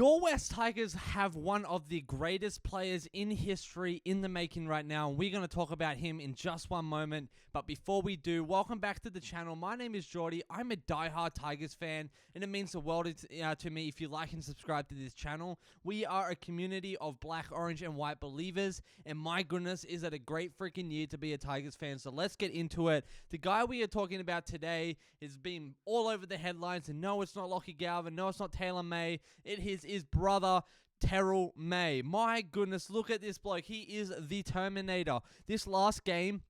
Your West Tigers have one of the greatest players in history in the making right now, and we're going to talk about him in just one moment. But before we do, welcome back to the channel. My name is Jordy. I'm a diehard Tigers fan, and it means the world to me if you like and subscribe to this channel. We are a community of black, orange, and white believers, and my goodness, is it a great freaking year to be a Tigers fan. So let's get into it. The guy we are talking about today has been all over the headlines, and no, it's not Lockie Galvin. No, it's not Terrell May. It is his brother, Terrell May. My goodness, look at this bloke. He is the Terminator. This last game,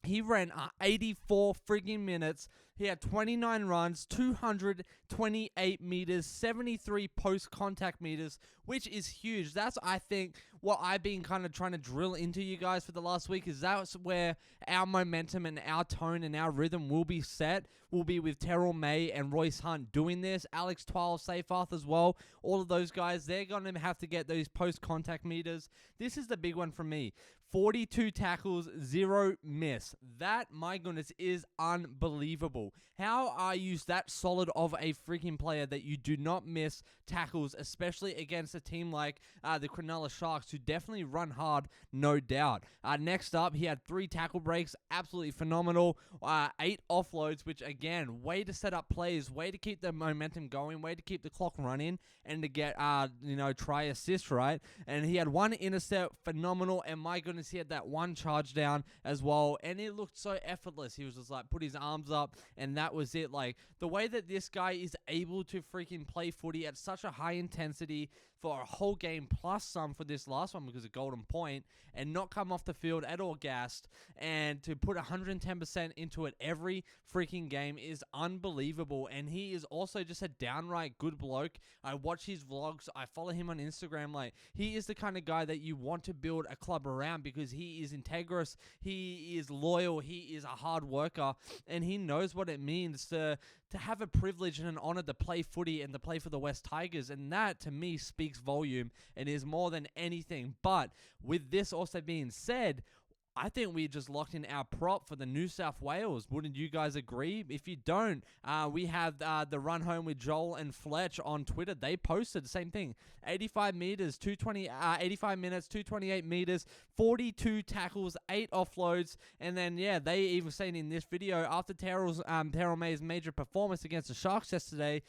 he ran 84 friggin' minutes. He had 29 runs, 228 meters, 73 post-contact meters, which is huge. That's, I think, what I've been kind of trying to drill into you guys for the last week, is that's where our momentum and our tone and our rhythm will be set. Will be with Terrell May and Royce Hunt doing this. Alex 12, Seyfarth as well. All of those guys, they're going to have to get those post-contact meters. This is the big one for me. 42 tackles, 0 miss. That, my goodness, is unbelievable. How are you that solid of a freaking player that you do not miss tackles, especially against a team like the Cronulla Sharks, who definitely run hard, no doubt. Next up, he had 3 tackle breaks, absolutely phenomenal. 8 offloads, which again, way to set up plays, way to keep the momentum going, way to keep the clock running, and to get try assist, right? And he had 1 intercept, phenomenal, and my goodness, he had that 1 charge down as well, and it looked so effortless. He was just like, put his arms up, and that was it. Like, the way that this guy is able to freaking play footy at such a high intensity for a whole game, plus some for this last one because of Golden Point, and not come off the field at all gassed, and to put 110% into it every freaking game is unbelievable. And he is also just a downright good bloke. I watch his vlogs. I follow him on Instagram. Like, he is the kind of guy that you want to build a club around, because he is integrous, he is loyal, he is a hard worker, and he knows what it means to have a privilege and an honor to play footy and to play for the West Tigers. And that, to me, speaks volume and is more than anything. But with this also being said, I think we just locked in our prop for the New South Wales. Wouldn't you guys agree? If you don't, we have the run home with Joel and Fletch on Twitter. They posted the same thing. 85 meters, 85 minutes, 228 meters, 42 tackles, 8 offloads. And then, yeah, they even saying in this video, after Terrell May's major performance against the Sharks yesterday,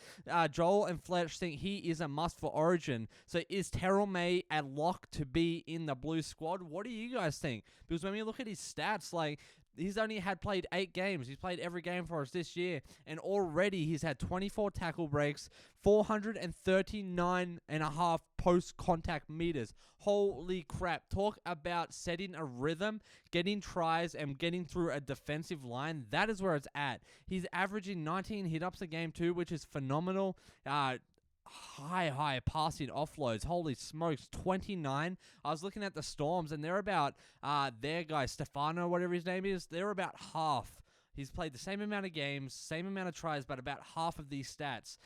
Joel and Fletch think he is a must for Origin. So is Terrell May a lock to be in the Blue squad? What do you guys think? Because when you look at his stats, like, he's only played 8 games. He's played every game for us this year, and already he's had 24 tackle breaks, 439.5 post-contact meters. Holy crap. Talk about setting a rhythm, getting tries, and getting through a defensive line. That is where it's at. He's averaging 19 hit-ups a game too, which is phenomenal. High passing offloads. Holy smokes, 29. I was looking at the Storms, and they're about their guy Stefano, whatever his name is, they're about half. He's played the same amount of games, same amount of tries, but about half of these stats.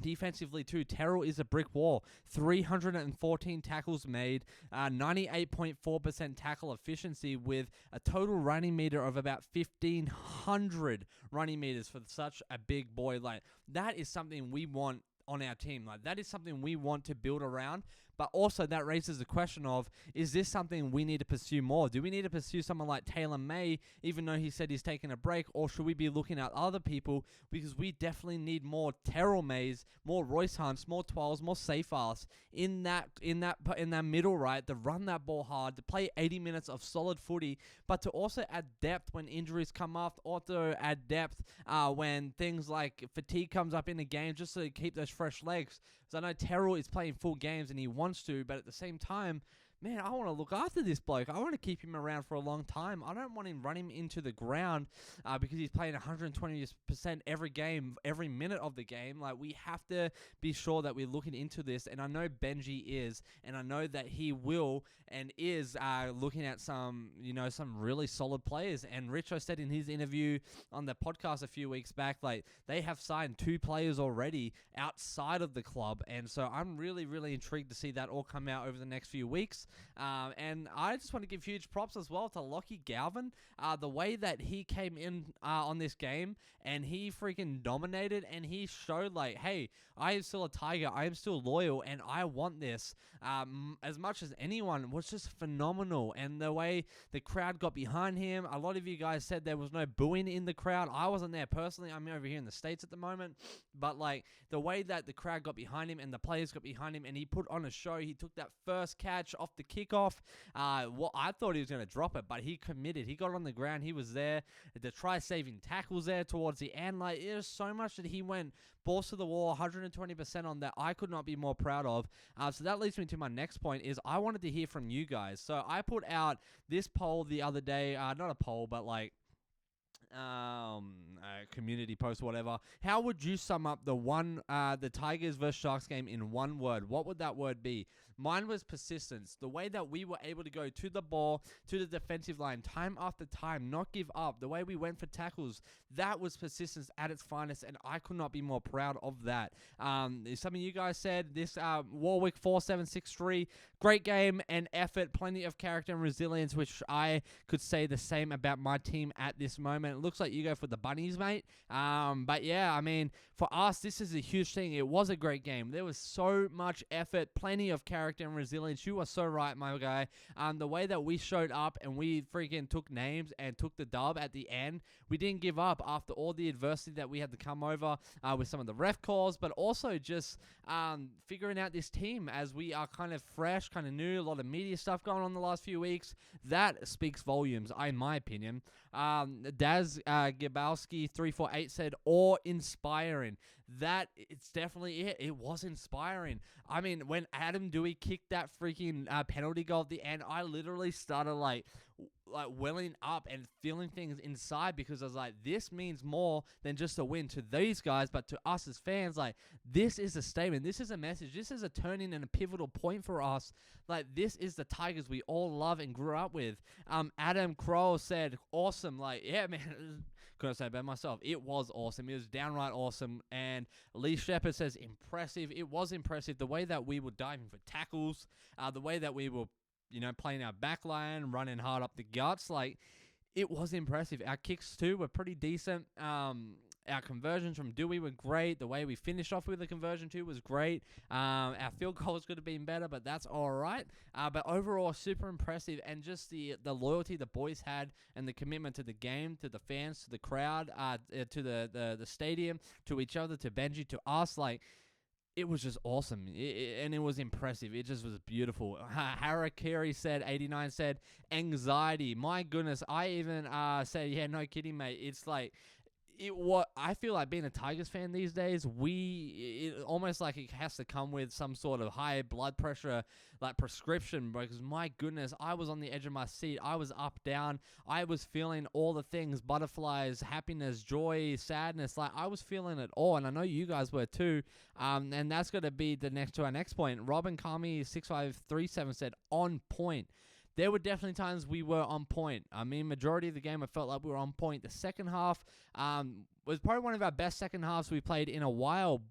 Defensively too, Terrell is a brick wall. 314 tackles made, 98.4% tackle efficiency, with a total running meter of about 1,500 running meters for such a big boy. Like, that is something we want on our team. Like, that is something we want to build around. But also that raises the question of, is this something we need to pursue more? Do we need to pursue someone like Taylan May, even though he said he's taking a break, or should we be looking at other people? Because we definitely need more Terrell Mays, more Royce Hunts, more 12s, more Seyfarths in that middle, right? To run that ball hard, to play 80 minutes of solid footy, but to also add depth when injuries come up, also add depth when things like fatigue comes up in the game, just to keep those fresh legs. Because I know Terrell is playing full games and he wants to, but at the same time, man, I want to look after this bloke. I want to keep him around for a long time. I don't want him running into the ground because he's playing 120% every game, every minute of the game. Like, we have to be sure that we're looking into this, and I know Benji is, and I know that he will and is looking at some really solid players. And Richo said in his interview on the podcast a few weeks back, like, they have signed 2 players already outside of the club, and so I'm really, really intrigued to see that all come out over the next few weeks. And I just want to give huge props as well to Lockie Galvin. The way that he came in on this game and he freaking dominated and he showed like, hey, I am still a Tiger. I am still loyal and I want this as much as anyone was just phenomenal. And the way the crowd got behind him, a lot of you guys said there was no booing in the crowd. I wasn't there personally. I'm over here in the States at the moment. But like the way that the crowd got behind him and the players got behind him and he put on a show, he took that first catch off the kickoff. Well, I thought he was going to drop it, but he committed. He got on the ground. He was there. The try-saving tackles there towards the end. Like, there's so much that he went balls to the wall, 120% on that. I could not be more proud of. So that leads me to my next point is I wanted to hear from you guys. So I put out this poll the other day. Not a poll, but like community post, whatever. How would you sum up the Tigers versus Sharks game in one word? What would that word be? Mine was persistence. The way that we were able to go to the ball, to the defensive line, time after time, not give up. The way we went for tackles, that was persistence at its finest, and I could not be more proud of that. Some of you guys said this Warwick 4763, great game and effort, plenty of character and resilience, which I could say the same about my team at this moment. It looks like you go for the Bunnies, mate. But yeah, I mean, for us, this is a huge thing. It was a great game. There was so much effort, plenty of character and resilience. You are so right, my guy. The way that we showed up and we freaking took names and took the dub at the end, we didn't give up after all the adversity that we had to come over with some of the ref calls, but also just figuring out this team as we are kind of fresh, kind of new, a lot of media stuff going on the last few weeks. That speaks volumes, in my opinion. Daz Gabowski 348 said, awe-inspiring. That, it's definitely it. It was inspiring. I mean, when Adam Dewey kicked that freaking penalty goal at the end, I literally started like welling up and feeling things inside because I was like, this means more than just a win to these guys, but to us as fans, like, this is a statement. This is a message. This is a turning and a pivotal point for us. Like, this is the Tigers we all love and grew up with. Adam Kroll said, awesome. Like, yeah, man, couldn't say it about myself. It was awesome. It was downright awesome. And Lee Shepard says, impressive. It was impressive. The way that we were diving for tackles, the way that we were, playing our back line, running hard up the guts. Like, it was impressive. Our kicks, too, were pretty decent. Our conversions from Dewey were great. The way we finished off with the conversion, too, was great. Our field goals could have been better, but that's all right. But overall, super impressive. And just the loyalty the boys had and the commitment to the game, to the fans, to the crowd, to the stadium, to each other, to Benji, to us. Like, it was just awesome, and it was impressive. It just was beautiful. Harakiri said, 89 said, anxiety. My goodness, I even said, yeah, no kidding, mate. It's like, I feel like being a Tigers fan these days, it almost like it has to come with some sort of high blood pressure, like prescription, because my goodness, I was on the edge of my seat. I was up, down. I was feeling all the things, butterflies, happiness, joy, sadness. Like, I was feeling it all, and I know you guys were too. And that's going to be our next point. Robin Kami 6537 said, on point. There were definitely times we were on point. I mean, majority of the game, I felt like we were on point. The second half was probably one of our best second halves we played in a while,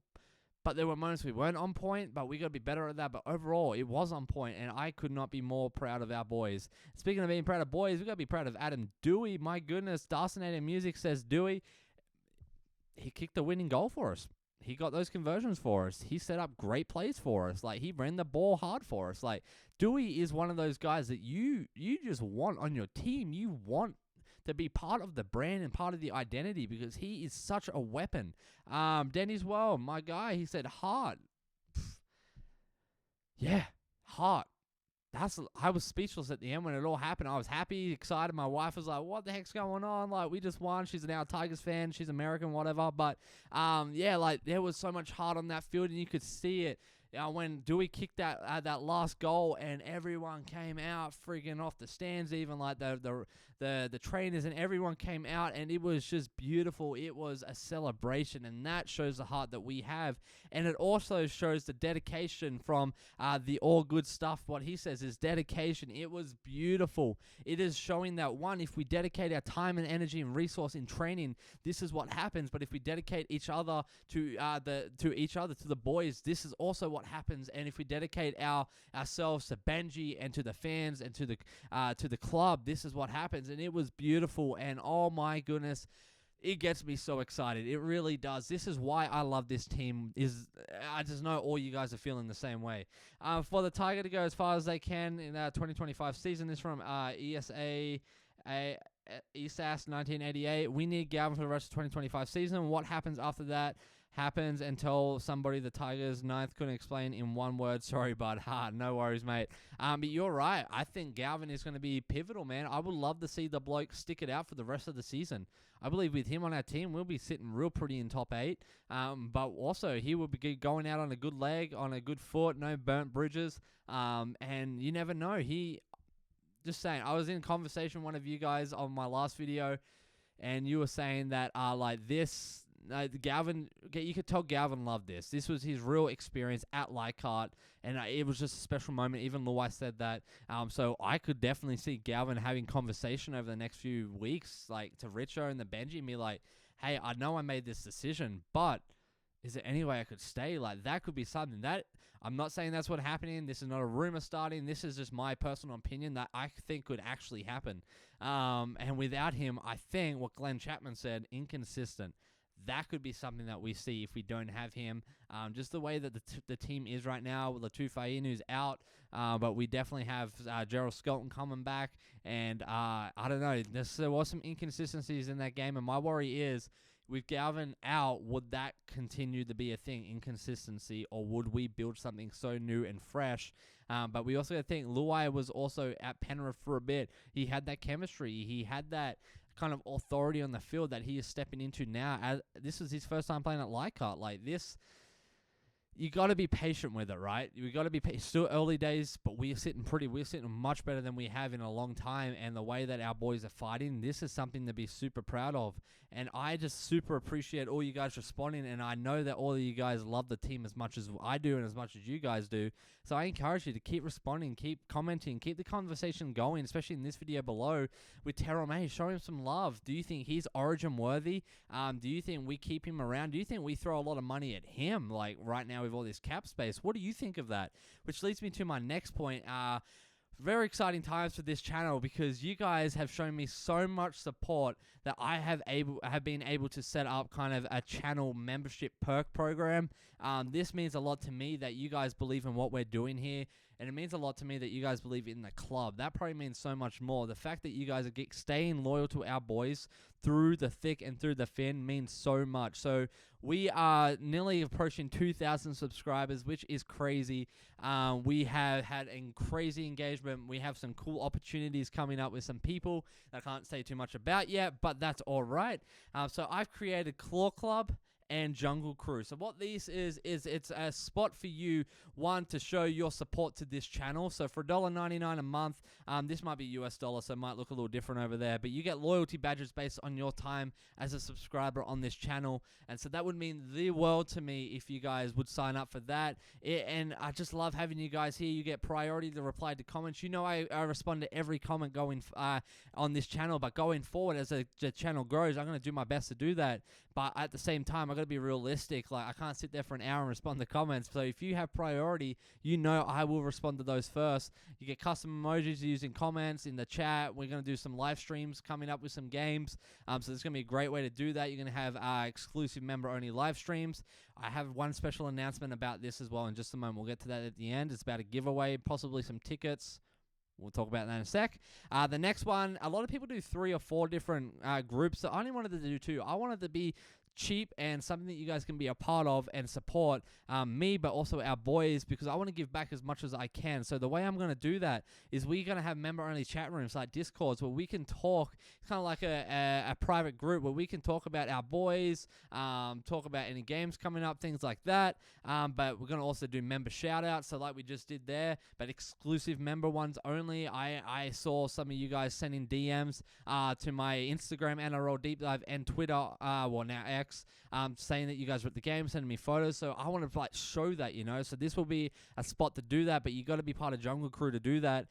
but there were moments we weren't on point, but we got to be better at that. But overall, it was on point, and I could not be more proud of our boys. Speaking of being proud of boys, we got to be proud of Adam Dewey. My goodness, Darcinator Music says Dewey, he kicked the winning goal for us. He got those conversions for us. He set up great plays for us. Like, he ran the ball hard for us. Like, Dewey is one of those guys that you just want on your team. You want to be part of the brand and part of the identity because he is such a weapon. Denny's well, my guy, he said heart. Yeah, heart. I was speechless at the end when it all happened. I was happy, excited. My wife was like, what the heck's going on? Like, we just won. She's now a Tigers fan. She's American, whatever. But, yeah, like, there was so much heart on that field, and you could see it. When Dewey kicked that last goal and everyone came out freaking off the stands, even like the trainers and everyone came out, and it was just beautiful. It was a celebration, and that shows the heart that we have, and it also shows the dedication from the all good stuff. What he says is dedication. It was beautiful. It is showing that, one, if we dedicate our time and energy and resource in training, this is what happens. But if we dedicate each other to the boys, this is also what what happens. And if we dedicate ourselves to Benji and to the fans and to the club, this is what happens. And it was beautiful. And oh my goodness, it gets me so excited. It really does. This is why I love this team. I just know all you guys are feeling the same way. For the Tiger to go as far as they can in 2025 season, this from ESAS 1988. We need Galvin for the rest of 2025 season. What happens after that happens until somebody the Tigers ninth couldn't explain in one word. Sorry, bud. No worries, mate. But you're right. I think Galvin is going to be pivotal, man. I would love to see the bloke stick it out for the rest of the season. I believe with him on our team, we'll be sitting real pretty in top 8. But also, he will be going out on a good leg, on a good foot, no burnt bridges. And you never know. Just saying, I was in conversation with one of you guys on my last video, and you were saying that Galvin, you could tell Galvin loved this. This was his real experience at Leichhardt, and it was just a special moment. Even Luai said that. So I could definitely see Galvin having conversation over the next few weeks, like to Richo and the Benji, and be like, hey, I know I made this decision, but is there any way I could stay? Like, that could be something. That I'm not saying that's what's happening. This is not a rumor starting. This is just my personal opinion that I think could actually happen. And without him, I think what Glenn Chapman said, inconsistent. That could be something that we see if we don't have him. Just the way that the team is right now, with Latu Fainu's out, but we definitely have Gerald Skelton coming back. And I don't know, there was some inconsistencies in that game, and my worry is, with Galvin out, would that continue to be a thing, inconsistency, or would we build something so new and fresh? But we also got to think, Luai was also at Penrith for a bit. He had that chemistry. He had that kind of authority on the field that he is stepping into now. This was his first time playing at Leichhardt. Like this, you got to be patient with it, right? We got to be still early days, but we're sitting much better than we have in a long time. And the way that our boys are fighting, this is something to be super proud of. And I just super appreciate all you guys responding. And I know that all of you guys love the team as much as I do and as much as you guys do. So I encourage you to keep responding, keep commenting, keep the conversation going, especially in this video below with Terrell May. Show him some love. Do you think he's Origin worthy? Do you think we keep him around? Do you think we throw a lot of money at him, like right now with all this cap space? What do you think of that? Which leads me to my next point. Very exciting times for this channel because you guys have shown me so much support that I have been able to set up kind of a channel membership perk program. This means a lot to me that you guys believe in what we're doing here, and it means a lot to me that you guys believe in the club. That probably means so much more. The fact that you guys are staying loyal to our boys through the thick and through the thin means so much. So we are nearly approaching 2,000 subscribers, which is crazy. We have had a crazy engagement. We have some cool opportunities coming up with some people that I can't say too much about yet, but that's all right. So I've created Claw Club and Jungle Crew. So what this is it's a spot for you, one, to show your support to this channel. So for $1.99 a month, this might be US dollar, so it might look a little different over there, but you get loyalty badges based on your time as a subscriber on this channel. And so that would mean the world to me if you guys would sign up for that. And I just love having you guys here. You get priority to reply to comments. You know, I respond to every comment going on this channel, but going forward as the channel grows, I'm going to do my best to do that. But at the same time, I got to be realistic. Like, I can't sit there for an hour and respond to comments. So if you have priority, you know I will respond to those first. You get custom emojis using comments in the chat. We're going to do some live streams coming up with some games. So there's going to be a great way to do that. You're going to have exclusive member-only live streams. I have one special announcement about this as well in just a moment. We'll get to that at the end. It's about a giveaway, possibly some tickets. We'll talk about that in a sec. The next one, a lot of people do 3 or 4 different groups. So I only wanted to do 2. I wanted to be cheap and something that you guys can be a part of and support me, but also our boys, because I want to give back as much as I can. So the way I'm going to do that is we're going to have member-only chat rooms like Discords where we can talk. It's kind of like a private group where we can talk about our boys, talk about any games coming up, things like that. But we're going to also do member shout-outs, so like we just did there, but exclusive member ones only. I saw some of you guys sending DMs to my Instagram, NRL Deep Dive, and Twitter, well, now X, saying that you guys were at the game, sending me photos. So I want to like show that, you know. So this will be a spot to do that, but you got to be part of Jungle Crew to do that.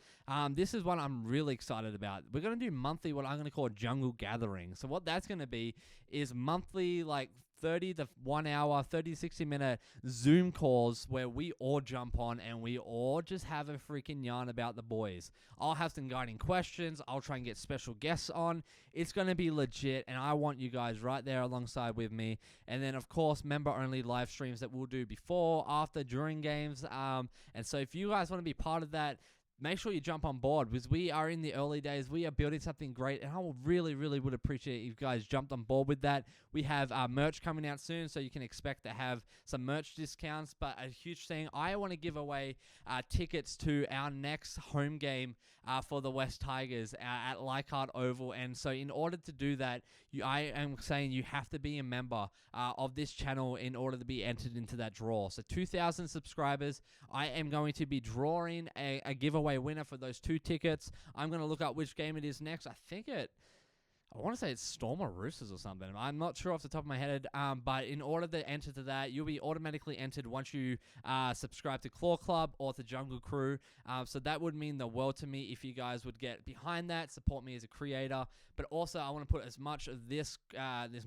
This is one I'm really excited about. We're going to do monthly what I'm going to call a Jungle Gathering. So what that's going to be is monthly, like 30 to 1 hour, 30 to 60 minute Zoom calls where we all jump on and we all just have a freaking yarn about the boys. I'll have some guiding questions. I'll try and get special guests on. It's going to be legit, and I want you guys right there alongside with me. And then, of course, member-only live streams that we'll do before, after, during games. And so if you guys want to be part of that, make sure you jump on board, because we are in the early days. We are building something great, and I will really, really would appreciate if you guys jumped on board with that. We have merch coming out soon, so you can expect to have some merch discounts. But a huge thing, I want to give away tickets to our next home game for the West Tigers at Leichhardt Oval. And so in order to do that, I am saying you have to be a member of this channel in order to be entered into that draw. So 2,000 subscribers, I am going to be drawing a giveaway winner for those 2 tickets. I'm going to look up which game it is next. I want to say it's Storm or Roosters or something. I'm not sure off the top of my head, but in order to enter to that, you'll be automatically entered once you subscribe to Claw Club or to Jungle Crew. So that would mean the world to me if you guys would get behind that, support me as a creator. But also, I want to put as much of this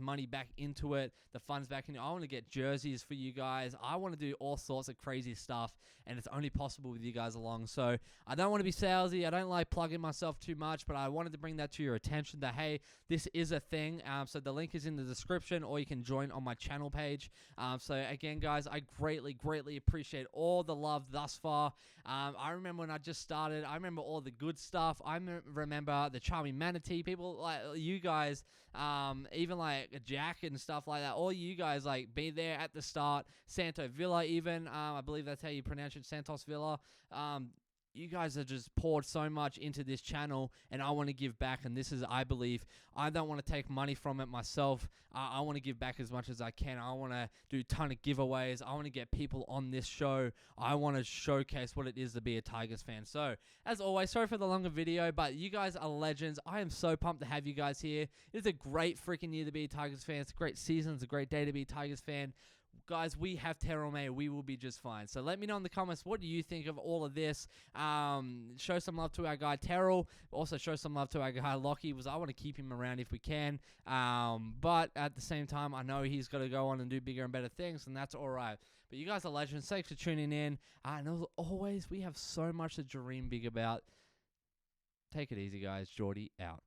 money back into it, the funds back into it. I want to get jerseys for you guys. I want to do all sorts of crazy stuff, and it's only possible with you guys along. So I don't want to be salesy. I don't like plugging myself too much, but I wanted to bring that to your attention that, hey, this is a thing. So the link is in the description, or you can join on my channel page. So again, guys, I greatly, greatly appreciate all the love thus far. I remember when I just started, I remember all the good stuff. I remember the Charming Manatee, people like you guys, even like Jack and stuff like that. All you guys like be there at the start. Santo Villa even, I believe that's how you pronounce it, Santos Villa. You guys have just poured so much into this channel, and I want to give back. And this is, I believe, I don't want to take money from it myself. I want to give back as much as I can. I want to do a ton of giveaways. I want to get people on this show. I want to showcase what it is to be a Tigers fan. So, as always, sorry for the longer video, but you guys are legends. I am so pumped to have you guys here. It's a great freaking year to be a Tigers fan. It's a great season. It's a great day to be a Tigers fan. Guys, we have Terrell May. We will be just fine. So let me know in the comments, what do you think of all of this? Show some love to our guy Terrell. Also show some love to our guy Lockie, because I want to keep him around if we can. But at the same time, I know he's got to go on and do bigger and better things, and that's all right. But you guys are legends. Thanks for tuning in. And as always, we have so much to dream big about. Take it easy, guys. Geordie out.